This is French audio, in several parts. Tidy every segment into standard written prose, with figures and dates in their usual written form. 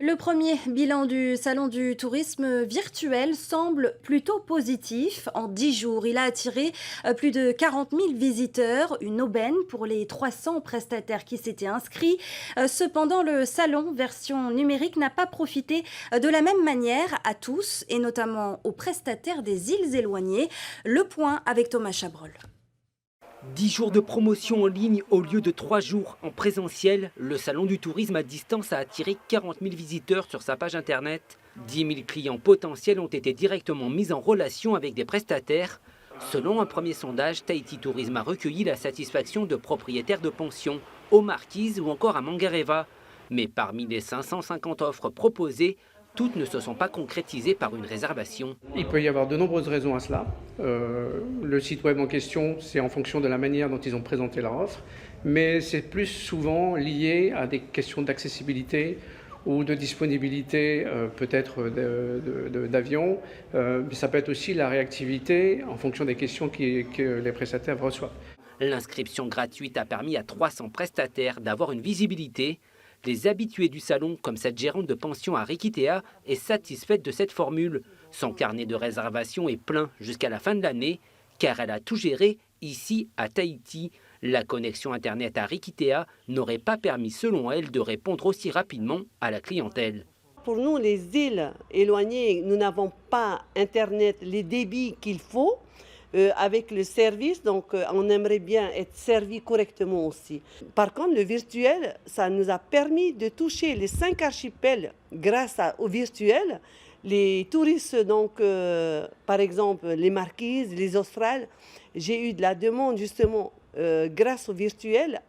Le premier bilan du Salon du tourisme virtuel semble plutôt positif. En 10 jours, il a attiré plus de 40 000 visiteurs, une aubaine pour les 300 prestataires qui s'étaient inscrits. Cependant, le salon version numérique n'a pas profité de la même manière à tous, et notamment aux prestataires des îles éloignées. Le point avec Thomas Chabrol. 10 jours de promotion en ligne au lieu de 3 jours en présentiel, le salon du tourisme à distance a attiré 40 000 visiteurs sur sa page internet. 10 000 clients potentiels ont été directement mis en relation avec des prestataires. Selon un premier sondage, Tahiti Tourisme a recueilli la satisfaction de propriétaires de pensions aux Marquises ou encore à Mangareva. Mais parmi les 550 offres proposées, toutes ne se sont pas concrétisées par une réservation. Il peut y avoir de nombreuses raisons à cela. Le site web en question, c'est en fonction de la manière dont ils ont présenté leur offre, mais c'est plus souvent lié à des questions d'accessibilité ou de disponibilité peut-être d'avions. Mais ça peut être aussi la réactivité en fonction des questions que les prestataires reçoivent. L'inscription gratuite a permis à 300 prestataires d'avoir une visibilité. Les habitués du salon, comme cette gérante de pension à Rikitea, est satisfaite de cette formule. Son carnet de réservation est plein jusqu'à la fin de l'année, car elle a tout géré ici à Tahiti. La connexion Internet à Rikitea n'aurait pas permis, selon elle, de répondre aussi rapidement à la clientèle. Pour nous, les îles éloignées, nous n'avons pas Internet, les débits qu'il faut. Avec le service, donc on aimerait bien être servi correctement aussi. Par contre, le virtuel, ça nous a permis de toucher les 5 archipels grâce au virtuel. Les touristes, donc, par exemple, les Marquises, les Australes, j'ai eu de la demande justement grâce au virtuel.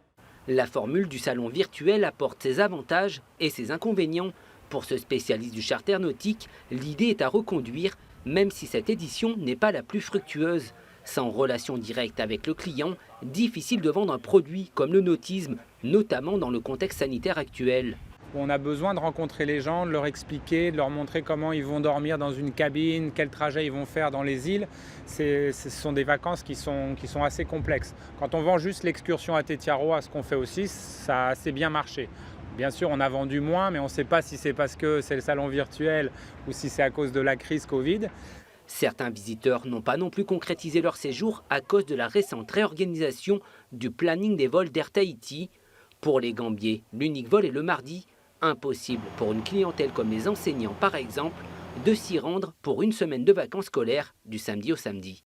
La formule du salon virtuel apporte ses avantages et ses inconvénients. Pour ce spécialiste du charter nautique, l'idée est à reconduire, même si cette édition n'est pas la plus fructueuse. Sans relation directe avec le client, difficile de vendre un produit comme le nautisme, notamment dans le contexte sanitaire actuel. On a besoin de rencontrer les gens, de leur expliquer, de leur montrer comment ils vont dormir dans une cabine, quel trajet ils vont faire dans les îles. Ce sont des vacances qui sont assez complexes. Quand on vend juste l'excursion à Tetiaroa, ce qu'on fait aussi, ça a assez bien marché. Bien sûr, on a vendu moins, mais on ne sait pas si c'est parce que c'est le salon virtuel ou si c'est à cause de la crise Covid. Certains visiteurs n'ont pas non plus concrétisé leur séjour à cause de la récente réorganisation du planning des vols d'Air Tahiti. Pour les Gambiers, l'unique vol est le mardi. Impossible pour une clientèle comme les enseignants par exemple de s'y rendre pour une semaine de vacances scolaires du samedi au samedi.